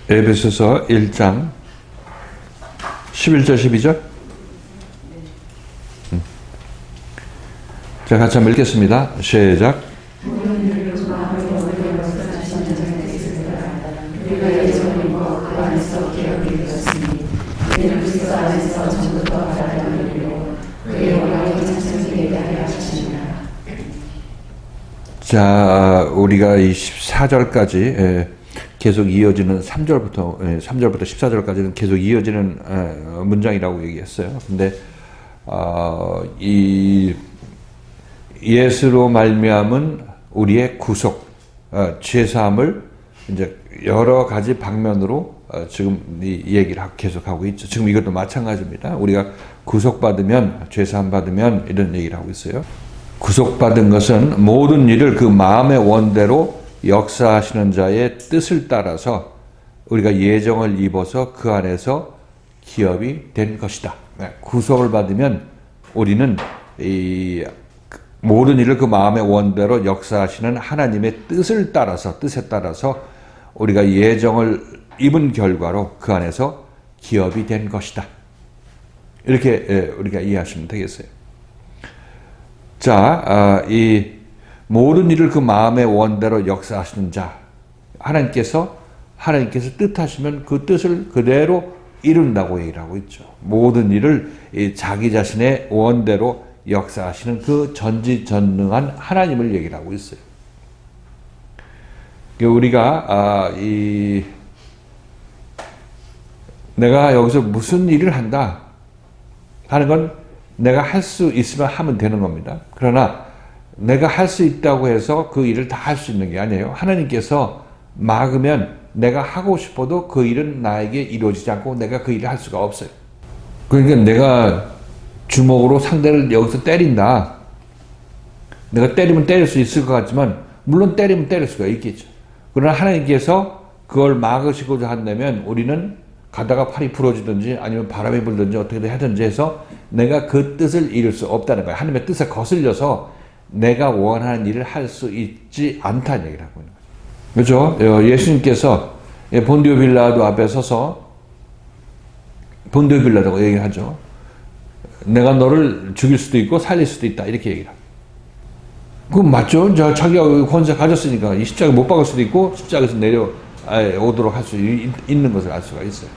에베소서 1장 11절 12절. 자, 같이 한번 읽겠습니다. 시작. 자, 우리가 이 14절까지 계속 이어지는 3절부터 14절까지는 계속 이어지는 문장이라고 얘기했어요. 근데 이 예수로 말미암은 우리의 구속, 죄 사함을 이제 여러 가지 방면으로 지금 이 얘기를 계속하고 있죠. 지금 이것도 마찬가지입니다. 우리가 구속받으면, 죄 사함 받으면 이런 얘기를 하고 있어요. 구속받은 것은 모든 일을 그 마음의 원대로 역사하시는 자의 뜻을 따라서 우리가 예정을 입어서 그 안에서 기업이 된 것이다. 구속을 받으면 우리는 이 모든 일을 그 마음의 원대로 역사하시는 하나님의 뜻에 따라서 우리가 예정을 입은 결과로 그 안에서 기업이 된 것이다. 이렇게 우리가 이해하시면 되겠어요. 자, 이 모든 일을 그 마음의 원대로 역사하시는 자, 하나님께서 뜻하시면 그 뜻을 그대로 이룬다고 얘기를 하고 있죠. 모든 일을 자기 자신의 원대로 역사하시는 그 전지전능한 하나님을 얘기를 하고 있어요. 우리가 내가 여기서 무슨 일을 한다 하는 건 내가 할 수 있으면 하면 되는 겁니다. 그러나 내가 할 수 있다고 해서 그 일을 다 할 수 있는 게 아니에요. 하나님께서 막으면 내가 하고 싶어도 그 일은 나에게 이루어지지 않고 내가 그 일을 할 수가 없어요. 그러니까 내가 주먹으로 상대를 여기서 때린다. 내가 때리면 때릴 수 있을 것 같지만 물론 때리면 때릴 수가 있겠죠. 그러나 하나님께서 그걸 막으시고자 한다면 우리는 가다가 팔이 부러지든지 아니면 바람이 불든지 어떻게든 하든지 해서 내가 그 뜻을 이룰 수 없다는 거예요. 하나님의 뜻에 거슬려서 내가 원하는 일을 할 수 있지 않다는 얘기를 하고 있는 거죠. 그렇죠? 예수님께서 본디오 빌라도 앞에 서서 본디오 빌라도가 얘기를 하죠. 내가 너를 죽일 수도 있고 살릴 수도 있다. 이렇게 얘기를 합니다. 그건 맞죠? 자기가 권세 가졌으니까 이 십자가 못 박을 수도 있고 십자가에서 내려오도록 할 수 있는 것을 알 수가 있어요.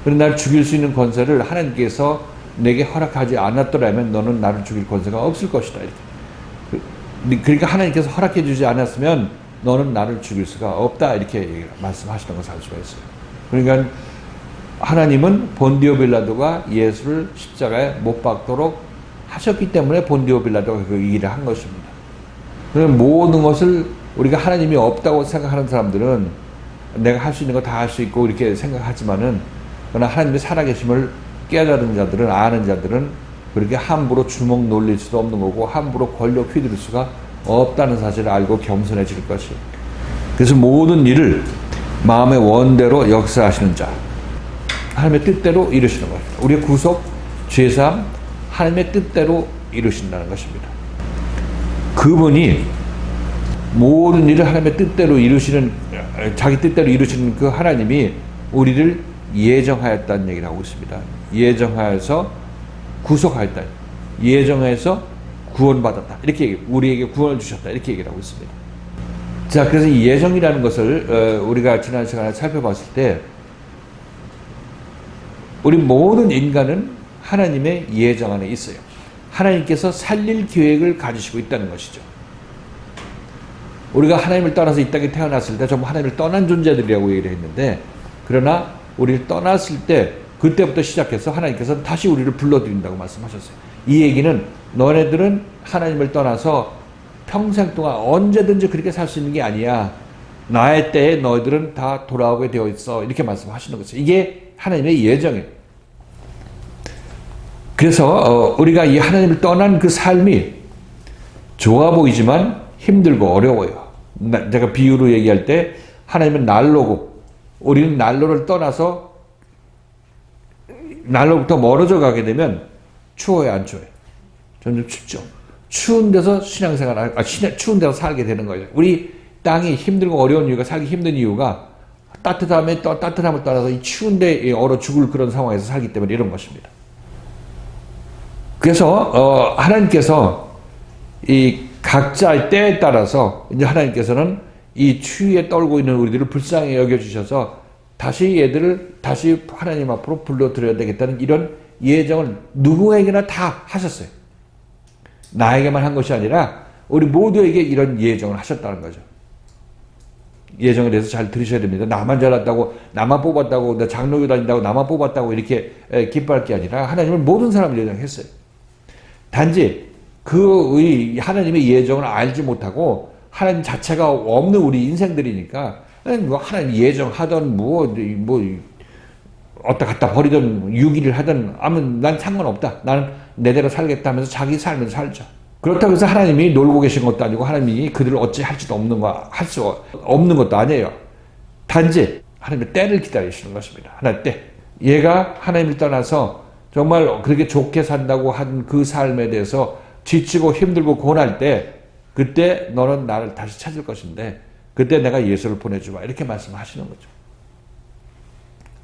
그런데 날 죽일 수 있는 권세를 하나님께서 내게 허락하지 않았더라면 너는 나를 죽일 권세가 없을 것이다. 이렇게. 그러니까 하나님께서 허락해 주지 않았으면 너는 나를 죽일 수가 없다. 이렇게 말씀하시는 것을 알 수가 있어요. 그러니까 하나님은 본디오 빌라도가 예수를 십자가에 못 박도록 하셨기 때문에 본디오 빌라도가 그 일을 한 것입니다. 그런 모든 것을 우리가 하나님이 없다고 생각하는 사람들은 내가 할 수 있는 거 다 할 수 있고 이렇게 생각하지만은 그러나 하나님의 살아계심을 깨달은 자들은, 아는 자들은 그렇게 함부로 주먹 놀릴 수도 없는 거고 함부로 권력 휘두를 수가 없다는 사실을 알고 겸손해질 것이에요. 그래서 모든 일을 마음의 원대로 역사하시는 자, 하나님의 뜻대로 이루시는 것입니다. 우리의 구속, 죄사함, 하나님의 뜻대로 이루신다는 것입니다. 그분이 모든 일을 하나님의 뜻대로 이루시는, 자기 뜻대로 이루시는 그 하나님이 우리를 예정하였다는 얘기를 하고 있습니다. 예정하여서 구속하였다. 예정하여서 구원받았다. 이렇게 우리에게 구원을 주셨다. 이렇게 얘기를 하고 있습니다. 자, 그래서 이 예정이라는 것을 우리가 지난 시간에 살펴봤을 때 우리 모든 인간은 하나님의 예정 안에 있어요. 하나님께서 살릴 계획을 가지시고 있다는 것이죠. 우리가 하나님을 떠나서 이 땅에 태어났을 때 전부 하나님을 떠난 존재들이라고 얘기를 했는데, 그러나 우리를 떠났을 때 그때부터 시작해서 하나님께서 다시 우리를 불러들인다고 말씀하셨어요. 이 얘기는 너네들은 하나님을 떠나서 평생 동안 언제든지 그렇게 살 수 있는 게 아니야. 나의 때에 너희들은 다 돌아오게 되어 있어. 이렇게 말씀하시는 거죠. 이게 하나님의 예정이에요. 그래서 우리가 이 하나님을 떠난 그 삶이 좋아 보이지만 힘들고 어려워요. 제가 비유로 얘기할 때 하나님은 난로고 우리는 난로를 떠나서 난로부터 멀어져 가게 되면 추워요, 안 추워요? 점점 춥죠. 추운 데서 추운 데서 살게 되는 거예요. 우리 땅이 힘들고 어려운 이유가, 살기 힘든 이유가 따뜻함에 또 따뜻함을 따라서 이 추운데 얼어 죽을 그런 상황에서 살기 때문에 이런 것입니다. 그래서 하나님께서 이 각자의 때에 따라서 이제 하나님께서는 이 추위에 떨고 있는 우리들을 불쌍히 여겨주셔서 다시 얘들을 다시 하나님 앞으로 불러들여야 되겠다는 이런 예정을 누구에게나 다 하셨어요. 나에게만 한 것이 아니라 우리 모두에게 이런 예정을 하셨다는 거죠. 예정에 대해서 잘 들으셔야 됩니다. 나만 잘났다고, 나만 뽑았다고, 나 장로교 다닌다고, 나만 뽑았다고 이렇게 기뻐할 게 아니라 하나님은 모든 사람을 예정했어요. 단지 그 하나님의 예정을 알지 못하고 하나님 자체가 없는 우리 인생들이니까 뭐 하나님 예정하던 뭐 어디다 갖다 버리든 유기를 하든 아무 난 상관없다. 나는 내대로 살겠다 하면서 자기 삶을 살죠. 그렇다고 해서 하나님이 놀고 계신 것도 아니고 하나님이 그들을 어찌 할지도 없는 거 할 수 없는 것도 아니에요. 단지 하나님의 때를 기다리시는 것입니다. 하나님의 때. 얘가 하나님을 떠나서 정말 그렇게 좋게 산다고 한 그 삶에 대해서 지치고 힘들고 고날 때 그때 너는 나를 다시 찾을 것인데 그때 내가 예수를 보내주마 이렇게 말씀하시는 거죠.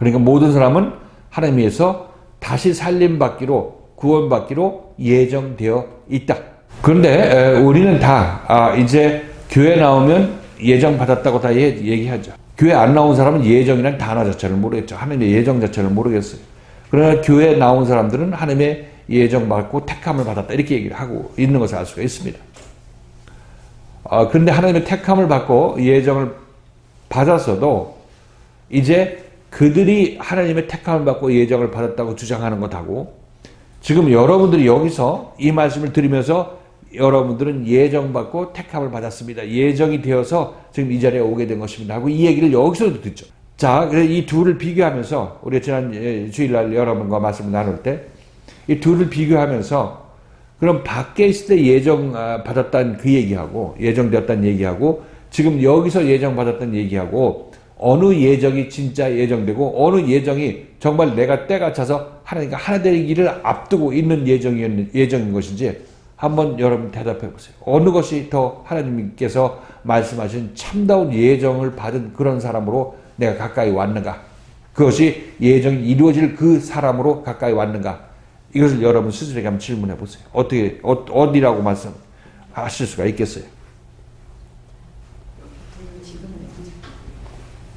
그러니까 모든 사람은 하나님 위해서 다시 살림받기로 구원받기로 예정되어 있다. 그런데 우리는 다 이제 교회 나오면 예정받았다고 다 얘기하죠. 교회 안 나온 사람은 예정이라는 단어 자체를 모르겠죠. 하나님의 예정 자체를 모르겠어요. 그러나 교회에 나온 사람들은 하나님의 예정받고 택함을 받았다 이렇게 얘기를 하고 있는 것을 알 수가 있습니다. 그런데 하나님의 택함을 받고 예정을 받았어도 이제 그들이 하나님의 택함을 받고 예정을 받았다고 주장하는 것하고 지금 여러분들이 여기서 이 말씀을 들으면서 여러분들은 예정받고 택함을 받았습니다. 예정이 되어서 지금 이 자리에 오게 된 것입니다. 하고 이 얘기를 여기서도 듣죠. 자, 이 둘을 비교하면서 우리 지난 주일날 여러분과 말씀을 나눌 때 이 둘을 비교하면서 그럼 밖에 있을 때 예정 받았다는 그 얘기하고 예정되었다는 얘기하고 지금 여기서 예정 받았다는 얘기하고 어느 예정이 진짜 예정되고 어느 예정이 정말 내가 때가 차서 하나님과 하나 되기를 앞두고 있는 예정인 것인지 한번 여러분 대답해 보세요. 어느 것이 더 하나님께서 말씀하신 참다운 예정을 받은 그런 사람으로 내가 가까이 왔는가? 그것이 예정이 이루어질 그 사람으로 가까이 왔는가? 이것을 여러분 스스로에게 한번 질문해 보세요. 어디라고 말씀하실 수가 있겠어요?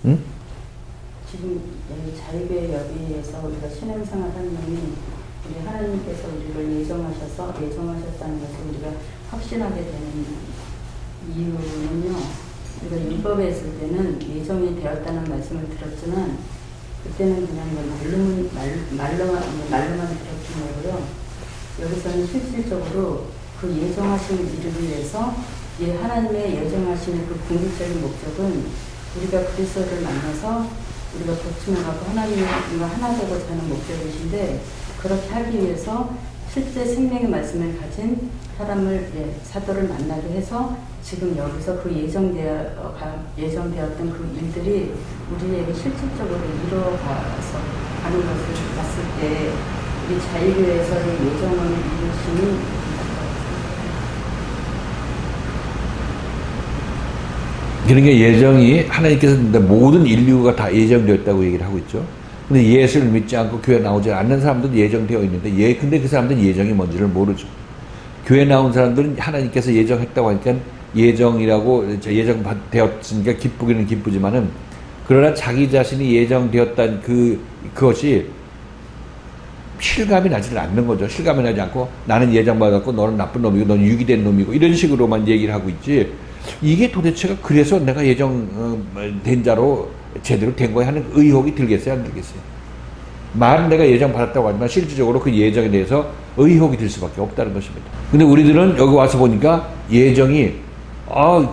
응? 지금 자유의 여비에서 우리가 신앙생활 하는 놈이 우리 하나님께서 우리를 예정하셨다는 것을 우리가 확신하게 되는 이유는요. 우리가 율법에 있을 때는 예정이 되었다는 말씀을 들었지만 그때는 그냥 말로만 들었던 거고요. 여기서는 실질적으로 그 예정하신 일을 위해서 하나님의 예정하신 그 궁극적인 목적은 우리가 그리스도를 만나서 우리가 고침을 받고 하나님과 하나 되고자 하는 목적이신데 그렇게 하기 위해서 실제 생명의 말씀을 가진 사람을 사도를 만나게 해서 지금 여기서 그 예정되었던 그 일들이 우리에게 실질적으로 이루어가서 가는 것을 봤을 때 우리 자유교회에서의 예정을 이루심이 그러니까 예정이 하나님께서 모든 인류가 다 예정되었다고 얘기를 하고 있죠. 근데 예수를 믿지 않고 교회 나오지 않는 사람들도 예정되어 있는데 근데 그 사람들은 예정이 뭔지를 모르죠. 교회 나온 사람들은 하나님께서 예정했다고 하니까 예정이라고 예정되었으니까 기쁘기는 기쁘지만은 그러나 자기 자신이 예정되었다는 그것이 실감이 나지를 않는 거죠. 실감이 나지 않고 나는 예정받았고 너는 나쁜 놈이고 너는 유기된 놈이고 이런 식으로만 얘기를 하고 있지 이게 도대체가 그래서 내가 예정된 자로 제대로 된 거야 하는 의혹이 들겠어요? 안 들겠어요? 말은 내가 예정받았다고 하지만 실질적으로 그 예정에 대해서 의혹이 들 수밖에 없다는 것입니다. 근데 우리들은 여기 와서 보니까 예정이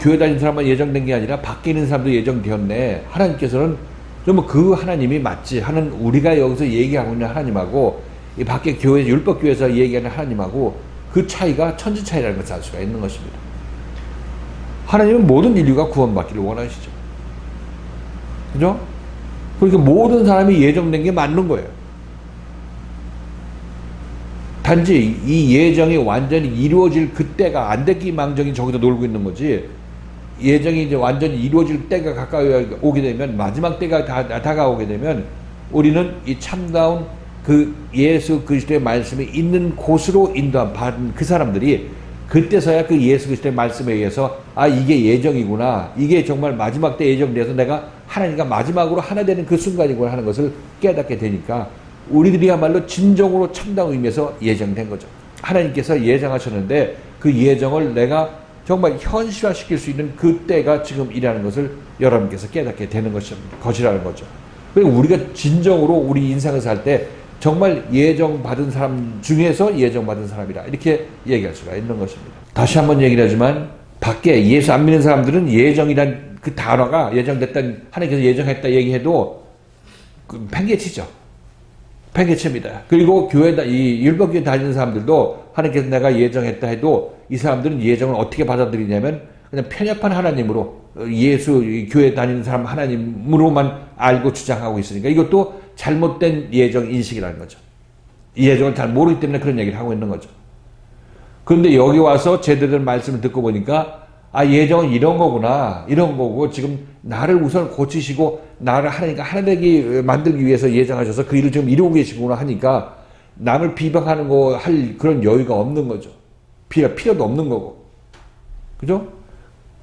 교회 다니는 사람만 예정된 게 아니라 밖에 있는 사람도 예정되었네. 하나님께서는 좀 그 하나님이 맞지 하는 우리가 여기서 얘기하고 있는 하나님하고 이 밖에 교회 율법교회에서 얘기하는 하나님하고 그 차이가 천지 차이라는 것을 알 수가 있는 것입니다. 하나님은 모든 인류가 구원받기를 원하시죠. 그죠? 그러니까 모든 사람이 예정된 게 맞는 거예요. 단지 이 예정이 완전히 이루어질 그때가 안 됐기 망정이 저기서 놀고 있는 거지 예정이 이제 완전히 이루어질 때가 가까이 오게 되면, 마지막 때가 다가오게 되면 우리는 이 참다운 그 예수 그리스도의 말씀이 있는 곳으로 인도함 받은 그 사람들이 그때서야 그 예수 그리스도의 말씀에 의해서 아, 이게 예정이구나, 이게 정말 마지막 때 예정돼서 내가 하나님과 마지막으로 하나 되는 그 순간이구나 하는 것을 깨닫게 되니까 우리들이야말로 진정으로 참다운 의미에서 예정된 거죠. 하나님께서 예정하셨는데 그 예정을 내가 정말 현실화시킬 수 있는 그 때가 지금이라는 것을 여러분께서 깨닫게 되는 것이라는 거죠. 그리고 우리가 진정으로 우리 인생을 살 때 정말 예정받은 사람 중에서 예정받은 사람이라 이렇게 얘기할 수가 있는 것입니다. 다시 한번 얘기를 하지만 밖에 예수 안 믿는 사람들은 예정이란 그 단어가 예정됐다, 하나님께서 예정했다 얘기해도 그 팽개치죠. 팽개칩니다. 그리고 교회다, 이 율법교회 다니는 사람들도 하나님께서 내가 예정했다 해도 이 사람들은 예정을 어떻게 받아들이냐면 그냥 편협한 하나님으로, 예수 교회 다니는 사람 하나님으로만 알고 주장하고 있으니까 이것도 잘못된 예정 인식이라는 거죠. 이 예정을 잘 모르기 때문에 그런 얘기를 하고 있는 거죠. 그런데 여기 와서 제대로 된 말씀을 듣고 보니까 아, 예정은 이런 거구나, 이런 거고 지금 나를 우선 고치시고 나를 하나님과 하나 되게 만들기 위해서 예정하셔서 그 일을 지금 이루고 계시구나 하니까 남을 비방하는 거 할 그런 여유가 없는 거죠. 필요도 없는 거고. 그죠?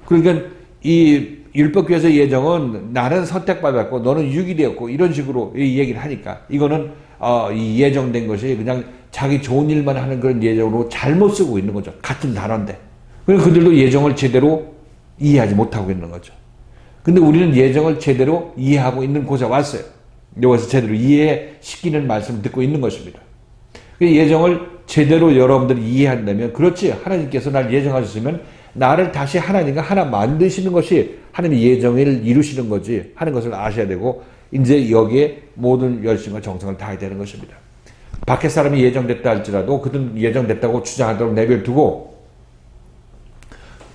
그러니까 이 율법교회에서 예정은 나는 선택받았고 너는 유기되었고 이런 식으로 이 얘기를 하니까 이거는 이 예정된 것이 그냥 자기 좋은 일만 하는 그런 예정으로 잘못 쓰고 있는 거죠. 같은 단어인데. 그래서 그들도 예정을 제대로 이해하지 못하고 있는 거죠. 근데 우리는 예정을 제대로 이해하고 있는 곳에 왔어요. 여기서 제대로 이해시키는 말씀을 듣고 있는 것입니다. 예정을 제대로 여러분들이 이해한다면, 그렇지, 하나님께서 날 예정하셨으면 나를 다시 하나님과 하나 만드시는 것이 하나님의 예정을 이루시는 거지 하는 것을 아셔야 되고, 이제 여기에 모든 열심과 정성을 다해야 되는 것입니다. 밖에 사람이 예정됐다 할지라도 그들은 예정됐다고 주장하도록 내버려두고,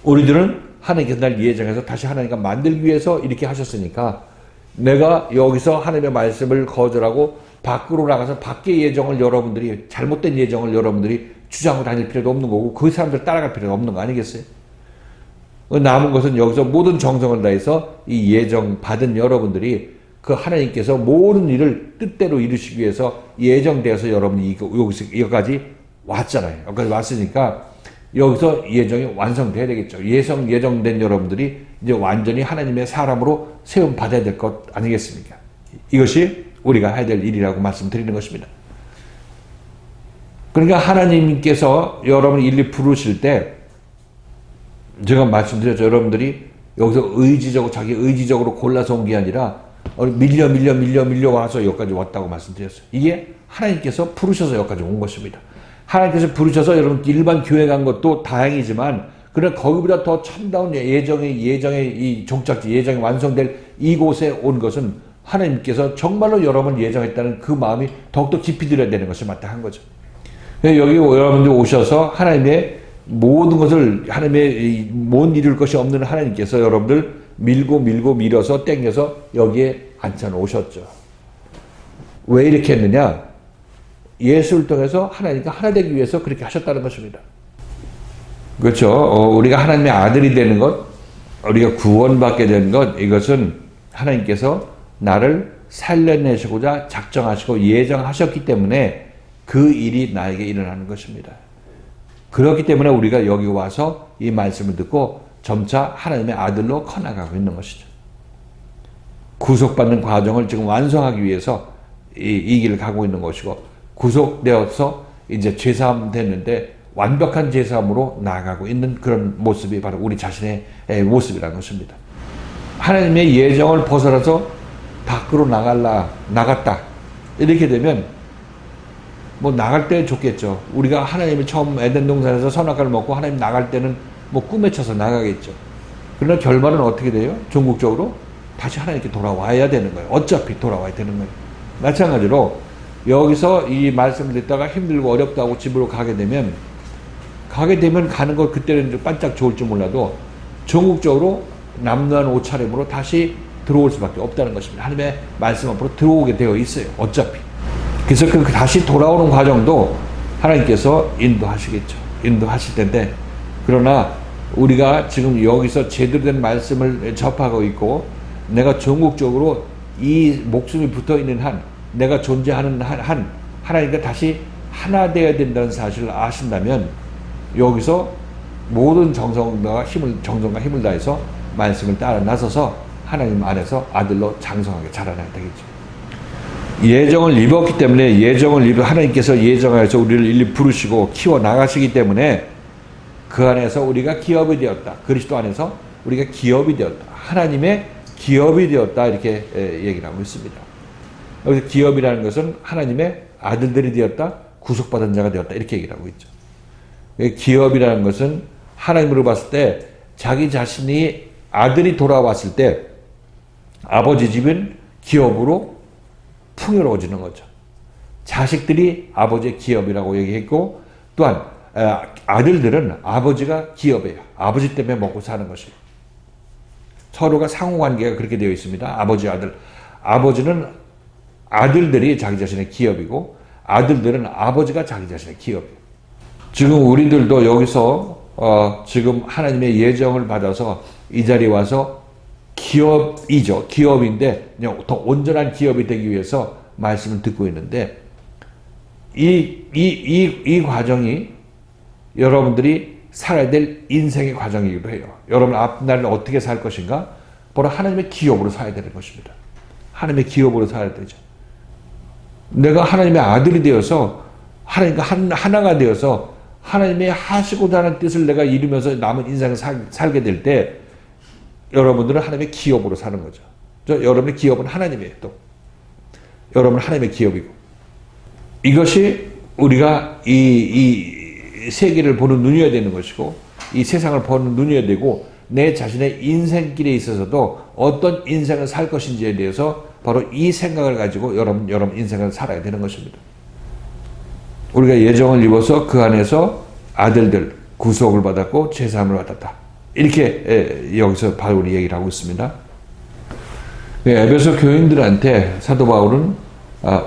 우리들은 하나님께서 날 예정해서 다시 하나님과 만들기 위해서 이렇게 하셨으니까 내가 여기서 하나님의 말씀을 거절하고 밖으로 나가서 밖의 예정을 여러분들이, 잘못된 예정을 여러분들이 주장하고 다닐 필요도 없는 거고 그 사람들 따라갈 필요가 없는 거 아니겠어요? 남은 것은 여기서 모든 정성을 다해서 이 예정 받은 여러분들이 그 하나님께서 모든 일을 뜻대로 이루시기 위해서 예정되어서 여러분이 여기까지 왔잖아요. 여기까지 왔으니까 여기서 예정이 완성돼야 되겠죠. 예정된 여러분들이 이제 완전히 하나님의 사람으로 세움 받아야 될 것 아니겠습니까? 이것이 우리가 해야 될 일이라고 말씀드리는 것입니다. 그러니까 하나님께서 여러분을 일일이 부르실 때 제가 말씀드렸죠. 여러분들이 여기서 자기 의지적으로 골라서 온 게 아니라 밀려 와서 여기까지 왔다고 말씀드렸어요. 이게 하나님께서 부르셔서 여기까지 온 것입니다. 하나님께서 부르셔서 여러분 일반 교회 간 것도 다행이지만 그러나 거기보다 더 참다운 예정의 이 종착지, 예정이 완성될 이곳에 온 것은 하나님께서 정말로 여러분을 예정했다는 그 마음이 더욱더 깊이 들어야 되는 것이 마땅한 거죠. 여기 여러분들 오셔서 하나님의 모든 것을, 하나님의 못 이룰 것이 없는 하나님께서 여러분들 밀어서 땡겨서 여기에 앉혀놓으셨죠. 왜 이렇게 했느냐? 예수를 통해서 하나님과 하나 되기 위해서 그렇게 하셨다는 것입니다. 그렇죠. 우리가 하나님의 아들이 되는 것, 우리가 구원받게 되는 것, 이것은 하나님께서 나를 살려내시고자 작정하시고 예정하셨기 때문에 그 일이 나에게 일어나는 것입니다. 그렇기 때문에 우리가 여기 와서 이 말씀을 듣고 점차 하나님의 아들로 커나가고 있는 것이죠. 구속받는 과정을 지금 완성하기 위해서 이 길을 가고 있는 것이고, 구속되어서 이제 죄사함 됐는데 완벽한 죄사함으로 나아가고 있는 그런 모습이 바로 우리 자신의 모습이라는 것입니다. 하나님의 예정을 벗어나서 밖으로 나갔다 이렇게 되면 뭐 나갈 때 좋겠죠. 우리가 하나님이 처음 에덴 동산에서 선악과를 먹고 하나님 나갈 때는 뭐 꿈에 쳐서 나가겠죠. 그러나 결말은 어떻게 돼요? 종국적으로 다시 하나님께 돌아와야 되는 거예요. 어차피 돌아와야 되는 거예요. 마찬가지로 여기서 이 말씀을 듣다가 힘들고 어렵다고 집으로 가게 되면 가는 것 그때는 반짝 좋을지 몰라도 전국적으로 남루한 옷차림으로 다시 들어올 수밖에 없다는 것입니다. 하나님의 말씀 앞으로 들어오게 되어 있어요. 어차피. 그래서 그 다시 돌아오는 과정도 하나님께서 인도하시겠죠. 인도하실 텐데, 그러나 우리가 지금 여기서 제대로 된 말씀을 접하고 있고 내가 전국적으로 이 목숨이 붙어 있는 한 내가 존재하는 한 하나님과 다시 하나 되어야 된다는 사실을 아신다면 여기서 모든 정성과 힘을 다해서 말씀을 따라 나서서 하나님 안에서 아들로 장성하게 자라나야 되겠죠. 예정을 입었기 때문에 하나님께서 예정하여서 우리를 일일이 부르시고 키워 나가시기 때문에 그 안에서 우리가 기업이 되었다. 그리스도 안에서 우리가 기업이 되었다. 하나님의 기업이 되었다. 이렇게 얘기를 하고 있습니다. 여기서 기업이라는 것은 하나님의 아들들이 되었다. 구속받은 자가 되었다. 이렇게 얘기를 하고 있죠. 기업이라는 것은 하나님으로 봤을 때 자기 자신이 아들이 돌아왔을 때 아버지 집은 기업으로 풍요로워지는 거죠. 자식들이 아버지의 기업이라고 얘기했고 또한 아들들은 아버지가 기업이에요. 아버지 때문에 먹고 사는 것이에요. 서로가 상호관계가 그렇게 되어 있습니다. 아버지 아들. 아버지는 아들들이 자기 자신의 기업이고 아들들은 아버지가 자기 자신의 기업이에요. 지금 우리들도 여기서 지금 하나님의 예정을 받아서 이 자리에 와서 기업이죠. 기업인데 그냥 더 온전한 기업이 되기 위해서 말씀을 듣고 있는데 이 과정이 여러분들이 살아야 될 인생의 과정이기도 해요. 여러분 앞날을 어떻게 살 것인가? 바로 하나님의 기업으로 살아야 되는 것입니다. 하나님의 기업으로 살아야 되죠. 내가 하나님의 아들이 되어서 하나님과 하나가 되어서 하나님의 하시고자 하는 뜻을 내가 이루면서 남은 인생을 살게 될 때 여러분들은 하나님의 기업으로 사는 거죠. 여러분의 기업은 하나님이에요. 또 여러분은 하나님의 기업이고 이것이 우리가 이 세계를 보는 눈이어야 되는 것이고 이 세상을 보는 눈이어야 되고 내 자신의 인생길에 있어서도 어떤 인생을 살 것인지에 대해서 바로 이 생각을 가지고 여러분 인생을 살아야 되는 것입니다. 우리가 예정을 입어서 그 안에서 아들들 구속을 받았고 죄사함을 받았다. 이렇게 여기서 바울이 얘기를 하고 있습니다. 에베소 교인들한테 사도 바울은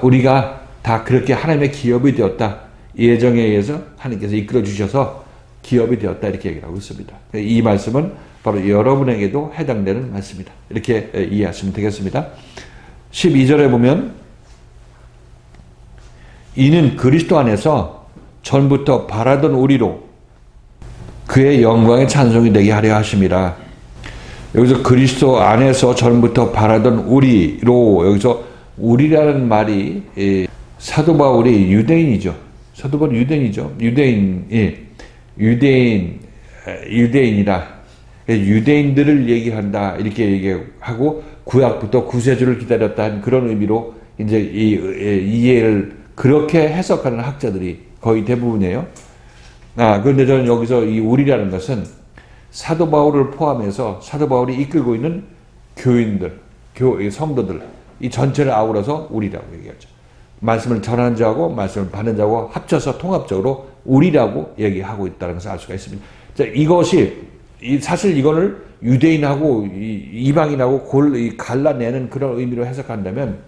우리가 다 그렇게 하나님의 기업이 되었다. 예정에 의해서 하나님께서 이끌어 주셔서 기업이 되었다. 이렇게 얘기를 하고 있습니다. 이 말씀은 바로 여러분에게도 해당되는 말씀이다. 이렇게 이해하시면 되겠습니다. 12절에 보면 이는 그리스도 안에서 전부터 바라던 우리로 그의 영광의 찬송이 되게 하려 하심이라. 여기서 그리스도 안에서 전부터 바라던 우리로 여기서 우리라는 말이 사도 바울이 유대인이죠. 사도 바울이 유대인이죠. 유대인이라 유대인들을 얘기한다 이렇게 얘기하고 구약부터 구세주를 기다렸다 그런 의미로 이제 이해를 그렇게 해석하는 학자들이 거의 대부분이에요. 그런데 저는 여기서 이 우리라는 것은 사도 바울을 포함해서 사도 바울이 이끌고 있는 교인들, 성도들 이 전체를 아우러서 우리라고 얘기하죠. 말씀을 전하는 자하고 말씀을 받는 자하고 합쳐서 통합적으로 우리라고 얘기하고 있다는 것을 알 수가 있습니다. 자, 이것이 사실 이거를 유대인하고 이방인하고 갈라내는 그런 의미로 해석한다면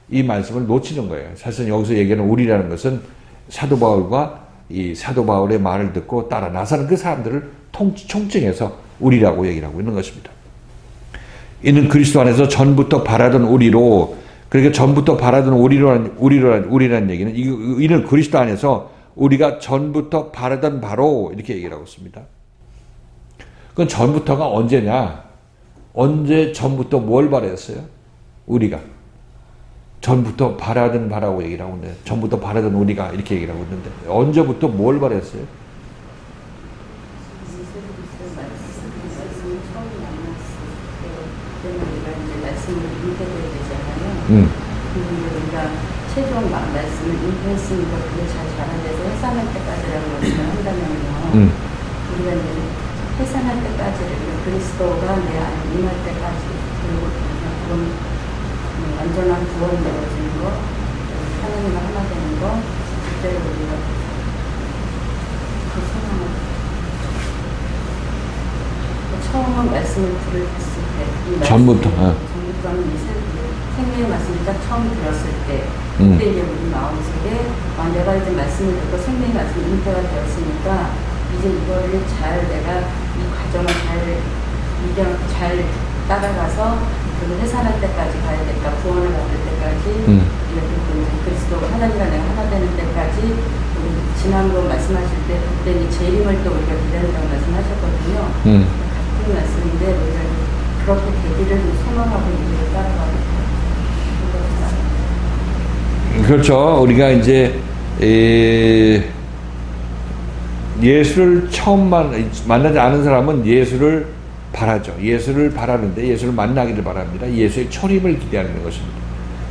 이 말씀을 놓치는 거예요. 사실 여기서 얘기하는 우리라는 것은 사도 바울과 이 사도 바울의 말을 듣고 따라 나서는 그 사람들을 총칭해서 우리라고 얘기를 하고 있는 것입니다. 이는 그리스도 안에서 전부터 바라던 우리로 그러니까 전부터 바라던 우리라는 얘기는 이는 그리스도 안에서 우리가 전부터 바라던 바로 이렇게 얘기를 하고 있습니다. 그건 전부터가 언제냐? 언제 전부터 뭘 바랬어요? 우리가. 전부터 바라던 바라고 얘기를 하고 있는데 전부터 바라던 우리가 이렇게 얘기를 하고 있는데 언제부터 뭘 바랬어요? 우리가 최종 말씀을 인포했으니까 그게 잘 자라돼서 해산할 때까지라고 말씀을 한다면요. 우리가 이제 해산할 때까지를 그리스도가 내 안에 임할 때까지 그리고 그런 완전한 구원 이루어지는 거, 하나님과 하나 되는 거, 그때를 우리가 그 소망을 처음 말씀을 들었을 때 전부터는 생명의 말씀을 딱 처음 들었을 때 그때 이제 우리 마음속에 내가 이제 말씀을 듣고 생명의 말씀이 잉태가 되었으니까 이제 이거를 잘 내가 과정을 잘 따라가서 그리고 회산할 때까지 가야 될까, 구원을 받을 때까지 이렇게 그리스도가 하나님과 내가 하나 되는 때까지 우리 지난번 말씀하실 때 그때 이 재림을 또 우리가 기다린다고 말씀하셨거든요. 같은 말씀인데 우리가 그렇게 되기를 소망하고 이를 따라가고 그렇죠. 우리가 이제 예수를 처음 만나지 않은 사람은 예수를 바라죠. 예수를 바라는데 예수를 만나기를 바랍니다. 예수의 초림을 기대하는 것입니다.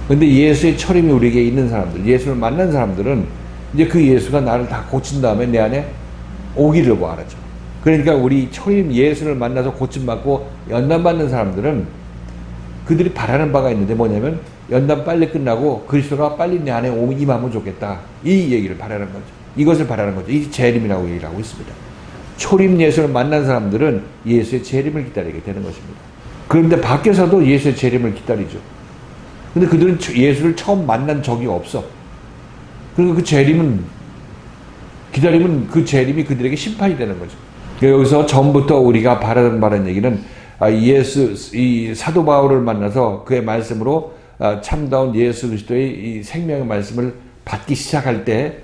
그런데 예수의 초림이 우리에게 있는 사람들, 예수를 만난 사람들은 이제 그 예수가 나를 다 고친 다음에 내 안에 오기를 바라죠. 그러니까 우리 초림 예수를 만나서 고침받고 연단받는 사람들은 그들이 바라는 바가 있는데 뭐냐면 연단 빨리 끝나고 그리스도가 빨리 내 안에 임하면 좋겠다. 이 얘기를 바라는 거죠. 이것을 바라는 거죠. 이 재림이라고 얘기를 하고 있습니다. 초림 예수를 만난 사람들은 예수의 재림을 기다리게 되는 것입니다. 그런데 밖에서도 예수의 재림을 기다리죠. 근데 그들은 예수를 처음 만난 적이 없어. 그리고 그 재림은 기다리면 그 재림이 그들에게 심판이 되는 거죠. 여기서 전부터 우리가 바라는 얘기는 이 사도 바울을 만나서 그의 말씀으로 참다운 예수 그리스도의 이 생명의 말씀을 받기 시작할 때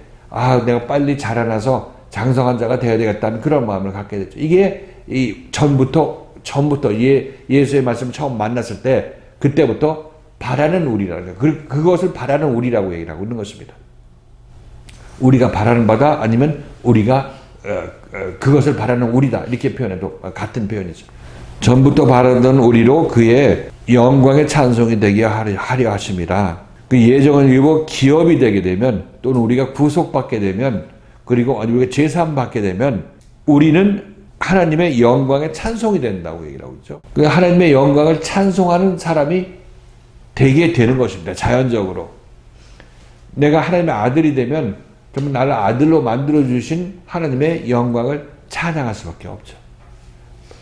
내가 빨리 자라나서 장성한 자가 되어야 되겠다는 그런 마음을 갖게 됐죠. 이게 전부터 예수의 말씀을 처음 만났을 때 그때부터 바라는 우리라는 거예요. 그것을 바라는 우리라고 얘기를 하고 있는 것입니다. 우리가 바라는 바다 아니면 우리가 그것을 바라는 우리다 이렇게 표현해도 같은 표현이죠. 전부터 바라던 우리로 그의 영광의 찬송이 되게 하려 하심이라. 그 예정을 이루고 기업이 되게 되면 또는 우리가 구속받게 되면 그리고 우리가 제사함 받게 되면 우리는 하나님의 영광의 찬송이 된다고 얘기를 하고 있죠. 그 하나님의 영광을 찬송하는 사람이 되게 되는 것입니다. 자연적으로. 내가 하나님의 아들이 되면 정말 나를 아들로 만들어주신 하나님의 영광을 찬양할 수밖에 없죠.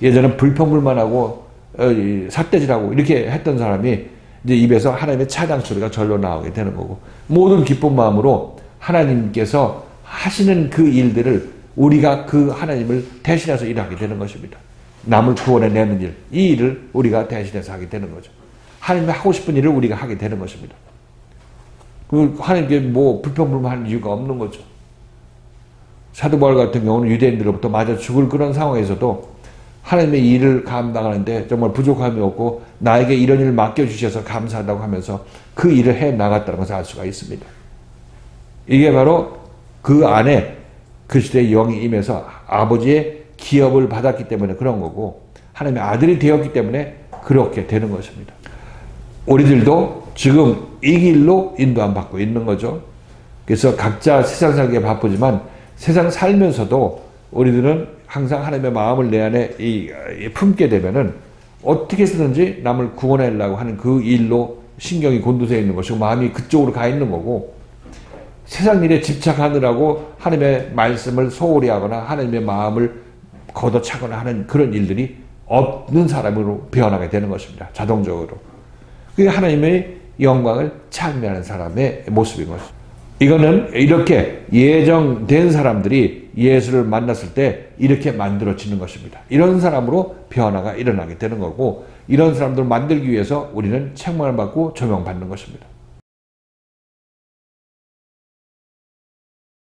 예전에 불평불만하고 삿대질하고 이렇게 했던 사람이 이제 입에서 하나님의 찬양 소리가 절로 나오게 되는 거고 모든 기쁜 마음으로 하나님께서 하시는 그 일들을 우리가 그 하나님을 대신해서 일하게 되는 것입니다. 남을 구원해내는 일, 이 일을 우리가 대신해서 하게 되는 거죠. 하나님이 하고 싶은 일을 우리가 하게 되는 것입니다. 하나님께 불평불만할 이유가 없는 거죠. 사도 바울 같은 경우는 유대인들로부터 맞아 죽을 그런 상황에서도 하나님의 일을 감당하는데 정말 부족함이 없고 나에게 이런 일을 맡겨주셔서 감사하다고 하면서 그 일을 해 나갔다는 것을 알 수가 있습니다. 이게 바로 그 안에 그리스도의 영이 임해서 아버지의 기업을 받았기 때문에 그런 거고 하나님의 아들이 되었기 때문에 그렇게 되는 것입니다. 우리들도 지금 이 길로 인도함 받고 있는 거죠. 그래서 각자 세상 살기에 바쁘지만 세상 살면서도 우리들은 항상 하나님의 마음을 내 안에 품게 되면은 어떻게 해서든지 남을 구원하려고 하는 그 일로 신경이 곤두서 있는 것이고 마음이 그쪽으로 가 있는 거고 세상 일에 집착하느라고 하나님의 말씀을 소홀히 하거나 하나님의 마음을 걷어차거나 하는 그런 일들이 없는 사람으로 변하게 되는 것입니다. 자동적으로. 그게 하나님의 영광을 찬미하는 사람의 모습인 것입니다. 이거는 이렇게 예정된 사람들이 예수를 만났을 때 이렇게 만들어지는 것입니다. 이런 사람으로 변화가 일어나게 되는 거고 이런 사람들을 만들기 위해서 우리는 책망을 받고 조명받는 것입니다.